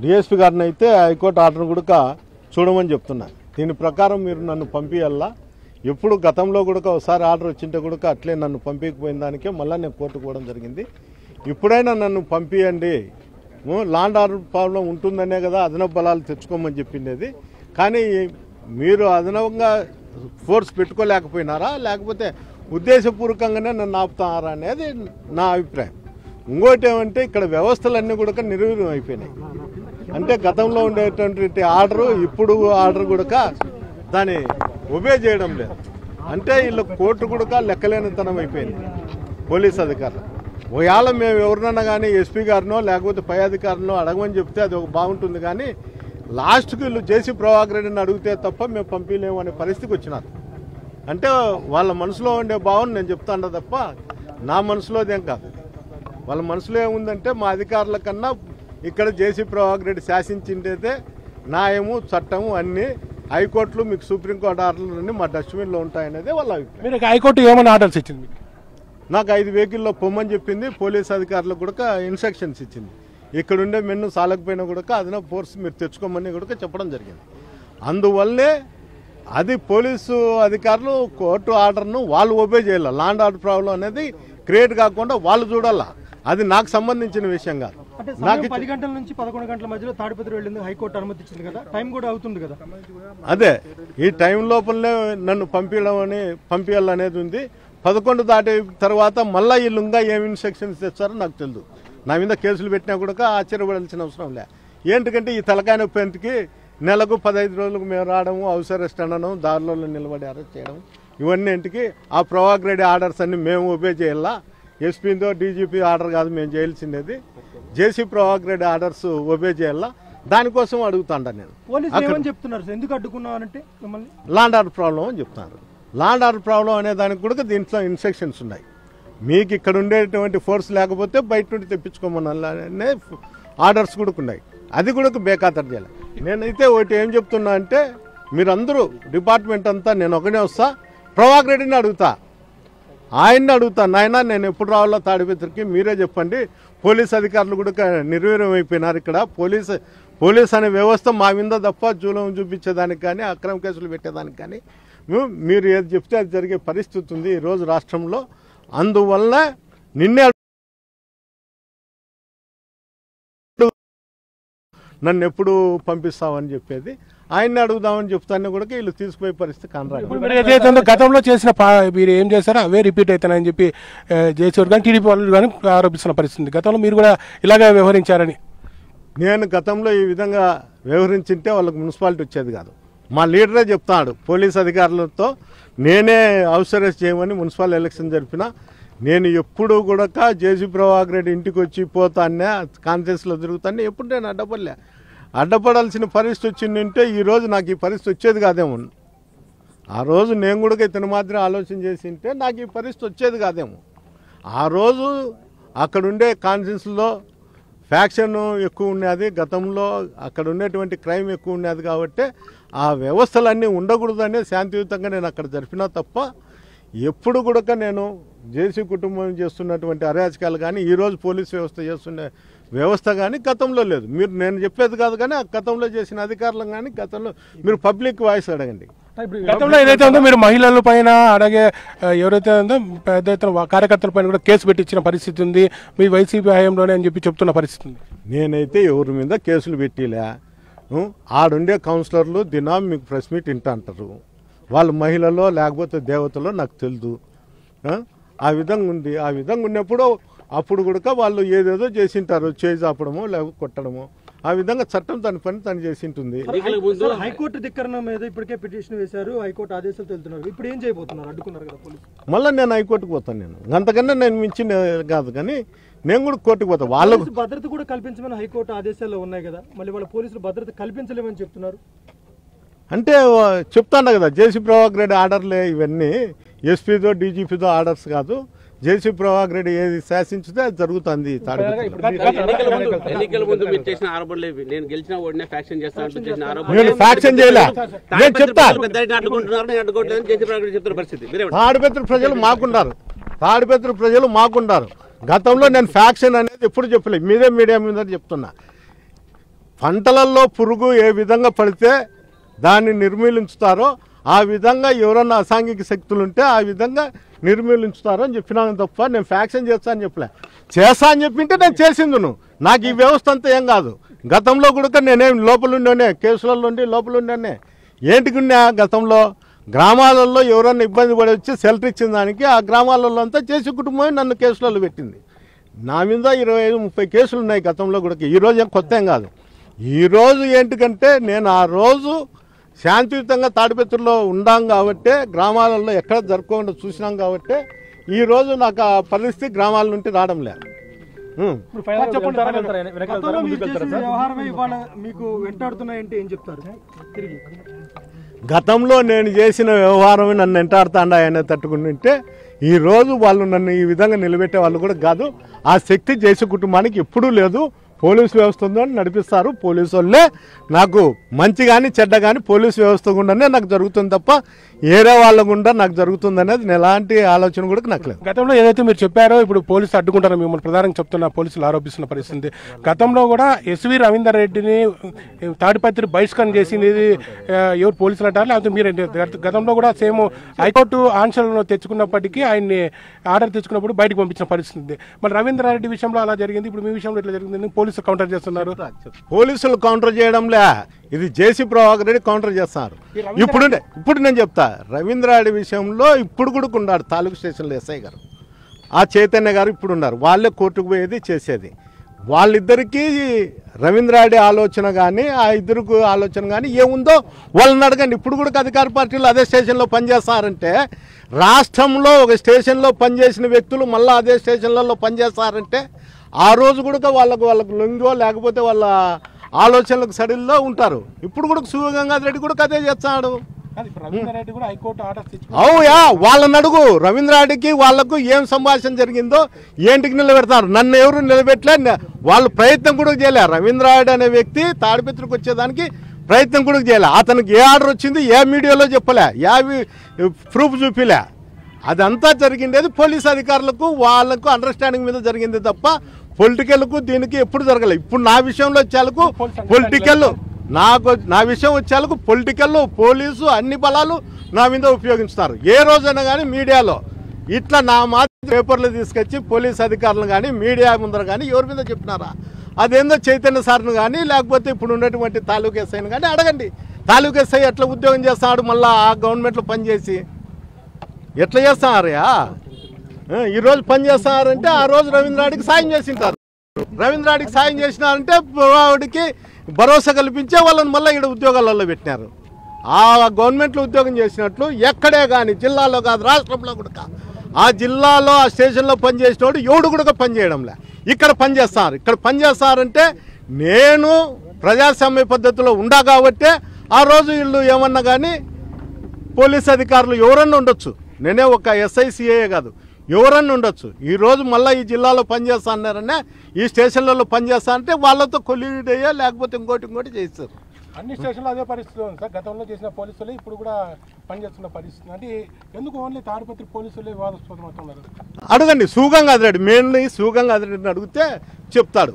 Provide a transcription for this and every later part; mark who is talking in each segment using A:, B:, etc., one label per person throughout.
A: DSP గారిని అయితే high court order కూడా చూడమని చెప్తున్నా. దీని ప్రకారం మీరు నన్ను పంపించాలా. ఎప్పుడు గతంలో కూడా ఒకసారి ఆర్డర్ వచ్చింటే కూడా అట్లే నన్ను పంపించకపోయిన దానికే మళ్ళీ నేను కోర్టుకు పోవడం జరిగింది. ఇప్పుడైనా నన్ను పంపించండి, లాండ్ ఆర్డర్ ప్రాబ్లం ఉంటుందనే కదా అదనపు బలాలు తెచ్చుకోమని చెప్పిండేది. కానీ మీరు అదనంగా ఫోర్స్ పెట్టుకోలేకపోయినారా, లేకపోతే ఉద్దేశపూర్వకంగానే నన్ను ఆపుతారా అనేది నా అభిప్రాయం. ఇంకోటి ఏమంటే ఇక్కడ వ్యవస్థలన్నీ కూడా నిర్వీర్యం అయిపోయినాయి. అంటే గతంలో ఉండేటువంటి ఆర్డరు ఇప్పుడు ఆర్డర్ కూడా దాన్ని ఒబే చేయడం లేదు. అంటే వీళ్ళు కోర్టు కూడా లెక్కలేనితనం అయిపోయింది పోలీస్ అధికారులు. ఒకవేళ మేము ఎవరినన్నా కానీ ఎస్పీ గారినో లేకపోతే పై అధికారులను అడగమని చెప్తే అది ఒక బాగుంటుంది. కానీ లాస్ట్కి వీళ్ళు జేసీ ప్రభాకర్ రెడ్డిని అడిగితే తప్ప మేము పంపించలేము అనే పరిస్థితికి వచ్చినారు. అంటే వాళ్ళ మనసులో ఉండే భావన నేను చెప్తాను తప్ప నా మనసులోదేం కాదు. వాళ్ళ మనసులో ఏముందంటే మా అధికారుల కన్నా ఇక్కడ జేసీ ప్రభాకర్ రెడ్డి శాసించిండేదే న్యాయము చట్టము అన్నీ హైకోర్టులు మీకు సుప్రీంకోర్టు ఆర్డర్లు మా డస్ట్బిన్లో ఉంటాయనేదే వాళ్ళ అభిప్రాయం.
B: మీరు హైకోర్టు ఏమైనా ఆర్డర్స్ ఇచ్చింది?
A: నాకు 5 వెహికల్లో పొమ్మని చెప్పింది. పోలీస్ అధికారులకు కూడా ఇన్స్ట్రక్షన్స్ ఇచ్చింది. ఇక్కడుండే మెన్ను సాలకపోయినా కూడా అదనపు ఫోర్స్ మీరు తెచ్చుకోమని కూడా చెప్పడం జరిగింది. అందువల్లే అది పోలీసు అధికారులు కోర్టు ఆర్డర్ను వాళ్ళు ఒబే చేయాలి. లాండ్ ఆర్డర్ ప్రాబ్లం అనేది క్రియేట్ కాకుండా వాళ్ళు చూడాలా. అది నాకు సంబంధించిన విషయం కాదు.
C: నాకు 10 గంటల నుంచి 11 గంటల మధ్యలో తాడిపత్రి వెళ్ళింది హైకోర్టు అనుమతించింది కదా, టైం కూడా అవుతుంది కదా.
A: అదే ఈ టైం లోపలనే నన్ను పంపించాలనేది ఉంది. 11 దాటి తర్వాత మళ్ళీ వీళ్ళు ఇంకా ఏమి ఇన్స్ట్రక్షన్స్ తెచ్చారో నాకు తెలియదు. నా మీద కేసులు పెట్టినా కూడా ఆశ్చర్యపడాల్సిన అవసరం లే. ఏంటంటే ఈ తలకాయ నొప్పికి నెలకు 15 రోజులకు మేము రావడము, హౌస్ అరెస్ట్ అనడం, దారిలో నిలబడి అరెస్ట్ చేయడం, ఇవన్నీ ఇంటికి ఆ ప్రభాకర్ రెడ్డి ఆర్డర్స్ అన్ని మేము ఒబే చేయాలా. ఎస్పీతో డీజీపీ ఆర్డర్ కాదు మేము చేయాల్సిందేది, జేసీ ప్రభాకర్ రెడ్డి ఆర్డర్స్ ఒబే చేయాలా. దానికోసం అడుగుతాండా నేను.
C: చెప్తున్నారు ఎందుకు అడ్డుకున్నారంటే మిమ్మల్ని
A: లాండ్ ఆర్డర్ ప్రాబ్లం అని చెప్తున్నారు. లాండ్ ఆర్డర్ ప్రాబ్లం అనే దానికి కూడా దీంట్లో ఇన్స్ట్రక్షన్స్ ఉన్నాయి. మీకు ఇక్కడ ఉండేటువంటి ఫోర్స్ లేకపోతే బయట నుండి తెప్పించుకోమనే ఆర్డర్స్ కూడా ఉన్నాయి. అది కూడా బేఖాతరు చేయాలి. నేనైతే ఒకటి ఏం చెప్తున్నా అంటే మీరందరూ డిపార్ట్మెంట్ అంతా నేను ఒకనే వస్తా, ప్రభాకర్ రెడ్డిని అడుగుతా, ఆయన్ని అడుగుతా. నాయన నేను ఎప్పుడు రావాలో తాడిపత్రికి మీరే చెప్పండి. పోలీస్ అధికారులు కూడా నిర్వీర్యం అయిపోయినారు. ఇక్కడ పోలీస్ అనే వ్యవస్థ మా మీద తప్ప జూలం చూపించేదానికి కానీ అక్రమ కేసులు పెట్టేదానికి కానీ మీరు ఏది చెప్తే అది జరిగే పరిస్థితి ఉంది ఈరోజు రాష్ట్రంలో. అందువల్ల నిన్నే నన్ను ఎప్పుడు పంపిస్తామని చెప్పేది, ఆయన్ని అడుగుదామని చెప్తాను కూడా వీళ్ళు తీసుకుపోయే పరిస్థితి కనరాదు.
B: గతంలో చేసిన మీరు ఏం చేశారో అవే రిపీట్ అవుతానని చెప్పి చేసేవారు కానీ టీడీపీ వాళ్ళు కానీ ఆరోపిస్తున్న పరిస్థితి. గతంలో మీరు కూడా ఇలాగే వ్యవహరించారని.
A: నేను గతంలో ఈ విధంగా వ్యవహరించింటే వాళ్ళకి మున్సిపాలిటీ వచ్చేది కాదు. మా లీడరే చెప్తాడు పోలీస్ అధికారులతో నేనే హౌస్ అరెస్ట్ చేయమని మున్సిపల్ ఎలక్షన్ జరిపిన. నేను ఎప్పుడు కూడా జేసీ ప్రభాకర్ రెడ్డి ఇంటికి వచ్చి పోతానే కాన్ఫరెన్స్లో తిరుగుతానే ఎప్పుడు నేను అడ్డపడాల్సిన పరిస్థితి వచ్చిందంటే ఈరోజు నాకు ఈ పరిస్థితి వచ్చేది కాదేమో. ఆ రోజు నేను కూడా ఇతను మాత్రం ఆలోచన చేసి ఉంటే నాకు ఈ పరిస్థితి వచ్చేది కాదేమో. ఆ రోజు అక్కడుండే కాన్ఫరెన్స్లో ఫ్యాక్షన్ ఎక్కువ ఉన్నది, గతంలో అక్కడ ఉండేటువంటి క్రైమ్ ఎక్కువ ఉన్నది. కాబట్టి ఆ వ్యవస్థలన్నీ ఉండకూడదనే శాంతియుతంగా నేను అక్కడ జరిపినా తప్ప ఎప్పుడు కూడా నేను జేసీ కుటుంబం చేస్తున్నటువంటి అరాచకాలు కానీ ఈరోజు పోలీస్ వ్యవస్థ చేస్తున్న వ్యవస్థ కానీ గతంలో లేదు. మీరు నేను చెప్పేది కాదు కానీ ఆ గతంలో చేసిన అధికారులు కానీ గతంలో మీరు పబ్లిక్ వాయిస్ అడగండి.
B: గతంలో ఏదైతే ఉందో మీరు మహిళల పైన అలాగే ఎవరైతే ఉందో పెద్ద ఎత్తున కార్యకర్తల పైన కూడా కేసు పెట్టించిన పరిస్థితి ఉంది మీ వైసీపీ హయాంలోనే అని చెప్పి చెప్తున్న పరిస్థితి ఉంది.
A: నేనైతే ఎవరి మీద కేసులు పెట్టిలే. ఆడుండే కౌన్సిలర్లు దినం మీకు ప్రెస్ మీట్ ఇంట అంటారు. వాళ్ళు మహిళలో లేకపోతే దేవతలో నాకు తెలుదు. ఆ విధంగా ఉంది. ఆ విధంగా ఉన్నప్పుడు అప్పుడు కూడా వాళ్ళు ఏదేదో చేసింటారు, చేసి ఆపడమో లేకపోతే కొట్టడమో. ఆ విధంగా చట్టం తన పని తను చేసి ఉంటుంది.
C: హైకోర్టు ధిక్కరణ మీద ఇప్పటికే పిటిషన్ వేశారు, హైకోర్టు ఆదేశాలు తెలుతున్నారు. ఇప్పుడు ఏం చేయబోతున్నారు? అడ్డుకున్నారు కదా పోలీసు.
A: మళ్ళీ నేను హైకోర్టుకు పోతాను. నేను అంతకన్నా నేను మించిన కాదు కానీ నేను కూడా కోర్టుకు పోతాను. వాళ్ళకు
C: భద్రత కూడా కల్పించమని హైకోర్టు ఆదేశాల్లో ఉన్నాయి కదా, మళ్ళీ వాళ్ళ పోలీసులు భద్రత కల్పించలేమని చెప్తున్నారు.
A: అంటే చెప్తాను కదా జేసీ ప్రభాకర్ రెడ్డి ఆర్డర్లే ఇవన్నీ. ఎస్పీతో డీజీపీతో ఆర్డర్స్ కాదు. జేసీ ప్రభాకర్ రెడ్డి ఏది శాసించితే అది జరుగుతుంది. నేను ఫ్యాక్షన్ చేయలే, నేను చెప్తాను. తాడిపత్రి ప్రజలు మాకున్నారు, తాడిపత్రి ప్రజలు మాకున్నారు. గతంలో నేను ఫ్యాక్షన్ అనేది ఎప్పుడు చెప్పలేదు. మీడియా మీద చెప్తున్నా. పంటలలో పురుగు ఏ విధంగా పడితే దాన్ని నిర్మూలించుతారో ఆ విధంగా ఎవరన్నా అసాంఘిక శక్తులు ఉంటే ఆ విధంగా నిర్మూలించుతారో అని చెప్పినాను తప్ప నేను ఫ్యాక్షన్ చేస్తా అని చెప్పలే. చేస్తా అని చెప్పింటే నేను చేసిందును. నాకు ఈ వ్యవస్థ అంతా ఏం కాదు. గతంలో కూడా నేనేం లోపలుండే కేసులలో ఉండి లోపలుండే ఏంటికున్నా గతంలో గ్రామాలలో ఎవరన్నా ఇబ్బంది పడి వచ్చి షెల్టర్ ఇచ్చిన దానికి ఆ గ్రామాలలో అంతా చేసి కుటుంబం నన్ను కేసులలో పెట్టింది. నా మీద 25-30 కేసులు ఉన్నాయి గతంలో కూడా. ఈరోజు ఏం కొత్త ఏం కాదు. ఈరోజు ఏంటికంటే నేను ఆ రోజు శాంతియుతంగా తాడిపత్రిలో ఉండాం కాబట్టి గ్రామాలలో ఎక్కడ జరుపుకోకుండా చూసినాం కాబట్టి ఈరోజు నాకు ఆ పరిస్థితి గ్రామాల నుండి రావడం లేదు.
C: వ్యవహారమే ఇవాళ మీకు వెంటాడుతున్నాయంటే ఏం చెప్తారు? తిరిగి
A: గతంలో నేను చేసిన వ్యవహారం నన్ను వెంటాడుతాండా ఆయన తట్టుకుంటుంటే ఈరోజు వాళ్ళు నన్ను ఈ విధంగా నిలబెట్టే వాళ్ళు కూడా కాదు. ఆ శక్తి చేసే కుటుంబానికి ఎప్పుడూ లేదు. పోలీసు వ్యవస్థ ఉందని నడిపిస్తారు. పోలీసు వాళ్ళే నాకు మంచి కానీ చెడ్డ కానీ పోలీసు వ్యవస్థ గుండానే నాకు జరుగుతుంది తప్ప ఏరే వాళ్ళ గుండా నాకు జరుగుతుంది అనేది ఎలాంటి ఆలోచన కూడా నాకు లేదు.
B: గతంలో ఏదైతే మీరు చెప్పారో ఇప్పుడు పోలీసులు అడ్డుకుంటారో మిమ్మల్ని ప్రధానంగా చెప్తున్న పోలీసులు ఆరోపిస్తున్న పరిస్థితి. గతంలో కూడా ఎస్వి రవీందర్ రెడ్డిని తాడిపత్రి బహిష్కరణ చేసింది ఎవరు పోలీసులు అంటారు లేకపోతే మీరు గతంలో కూడా సేమ్ హైకోర్టు ఆంక్షలను తెచ్చుకున్నప్పటికీ ఆయన్ని ఆర్డర్ తెచ్చుకున్నప్పుడు బయటకు పంపించిన పరిస్థితి. మరి రవీంద్ర రెడ్డి విషయంలో అలా జరిగింది. ఇప్పుడు మీ విషయంలో ఎట్లా జరిగింది? పోలీసులు కౌంటర్ చేస్తున్నారు.
A: పోలీసులు కౌంటర్ చేయడంలే, ఇది జేసీ ప్రభాకర్ రెడ్డి కౌంటర్ చేస్తున్నారు. ఇప్పుడు నేను చెప్తా, రవీంద్రారెడ్డి విషయంలో ఇప్పుడు కూడా ఉన్నాడు తాలూకు స్టేషన్లో ఎస్ఐ గారు, ఆ చైతన్య గారు ఇప్పుడు ఉన్నారు. వాళ్ళే కోర్టుకు పోయేది చేసేది. వాళ్ళిద్దరికీ రవీంద్రారెడ్డి ఆలోచన కానీ ఆ ఇద్దరికి ఆలోచన కానీ ఏముందో వాళ్ళని అడగండి. ఇప్పుడు కూడా అధికార పార్టీలు అదే స్టేషన్లో పనిచేస్తారంటే, రాష్ట్రంలో ఒక స్టేషన్లో పనిచేసిన వ్యక్తులు మళ్ళీ అదే స్టేషన్లలో పనిచేస్తారంటే ఆ రోజు కూడా వాళ్ళకు లొంగో లేకపోతే వాళ్ళ ఆలోచనలకు సడిల్లో ఉంటారు. ఇప్పుడు కూడా శివగంగాధర్ రెడ్డి కూడా అదే చేస్తాడు. అవుయా, వాళ్ళని అడుగు. రవీంద్రారెడ్డికి వాళ్లకు ఏం సంభాషణ జరిగిందో ఏంటికి నిలబెడతారు. నన్ను ఎవరు నిలబెట్టలే, వాళ్ళు ప్రయత్నం కూడా చేయలే. రవీంద్రారెడ్డి అనే వ్యక్తి తాడిపత్రికి వచ్చేదానికి ప్రయత్నం కూడా చేయలే. అతనికి ఏ ఆర్డర్ వచ్చింది ఏ మీడియాలో చెప్పలే, ఏ ప్రూఫ్ చూపిలే. అదంతా జరిగిండేది పోలీస్ అధికారులకు వాళ్ళకు అండర్స్టాండింగ్ మీద జరిగింది తప్ప పొలిటికల్కు దీనికి ఎప్పుడు జరగలేదు. ఇప్పుడు నా విషయంలో వచ్చేందుకు పొలిటికల్ నా విషయం వచ్చేందుకు పొలిటికల్ పోలీసు అన్ని బలాలు నా మీద ఉపయోగిస్తున్నారు. ఏ రోజైనా కానీ మీడియాలో ఇట్లా నా మాత్రం పేపర్లు తీసుకొచ్చి పోలీస్ అధికారులు కానీ మీడియా ముందర కానీ ఎవరి మీద చెప్పినారా? అదేందో చైతన్య సార్ను కానీ లేకపోతే ఇప్పుడు ఉన్నటువంటి తాలూకు ఎస్ఐని కానీ అడగండి. తాలూకు ఎస్ఐ ఎట్లా ఉద్యోగం చేస్తాడు మళ్ళీ ఆ గవర్నమెంట్లో పనిచేసి ఎట్లా చేస్తున్నారయ్యా? ఈరోజు పని చేస్తున్నారంటే ఆ రోజు రవీంద్రారెడ్డికి సాయం చేసింటారు. రవీంద్రారెడ్డికి సాయం చేసినారంటే వాడికి భరోసా కల్పించే వాళ్ళని మళ్ళీ ఇక్కడ ఉద్యోగాలలో పెట్టినారు. ఆ గవర్నమెంట్లో ఉద్యోగం చేసినట్లు ఎక్కడే కానీ జిల్లాలో కాదు రాష్ట్రంలో కూడా ఆ జిల్లాలో ఆ స్టేషన్లో పనిచేసినోడు ఎవడు కూడా పనిచేయడంలే. ఇక్కడ పనిచేస్తారు. ఇక్కడ పనిచేస్తారంటే నేను ప్రజాస్వామ్య పద్ధతిలో ఉండా కాబట్టే ఆ రోజు వీళ్ళు ఏమన్నా కానీ పోలీస్ అధికారులు ఎవరన్నా ఉండొచ్చు. నేనే ఒక ఎస్ఐసిఏ కాదు, ఎవరన్నా ఉండొచ్చు. ఈరోజు మళ్ళీ ఈ జిల్లాలో పనిచేస్తా అన్నారనే ఈ స్టేషన్లలో పనిచేస్తా అంటే వాళ్ళతో కొలీడ్ అయ్యా లేకపోతే ఇంకోటి చేస్తారు.
B: అన్ని స్టేషన్లో అదే పరిస్థితి ఉంది సార్. గతంలో చేసిన పోలీసులు ఇప్పుడు కూడా పనిచేస్తున్న పరిస్థితి. అంటే ఎందుకు ఓన్లీ తాడిపత్రి పోలీసులే వివాదాస్పదం అవుతున్నారు?
A: అడగండి శివగంగాధర్ రెడ్డి, మెయిన్లీ శివగంగాధర్ రెడ్డిని అడిగితే చెప్తాడు.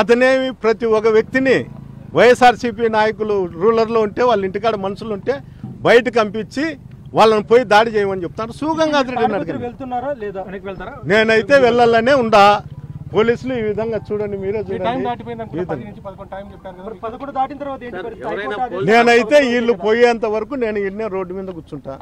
A: అతనేమి ప్రతి ఒక్క వ్యక్తిని వైఎస్ఆర్సీపీ నాయకులు రూలర్లో ఉంటే వాళ్ళ ఇంటికాడ మనుషులు ఉంటే బయటకు పంపించి వాళ్ళని పోయి దాడి చేయమని చెప్తాను. శివగంగాధర్ రెడ్డిని అడగండి. నేనైతే వెళ్ళాలనే ఉండా. పోలీసులు ఈ విధంగా చూడండి, మీరే చూడండి. నేనైతే వీళ్ళు పోయేంత వరకు నేను ఇన్నే రోడ్డు మీద కూర్చుంటా.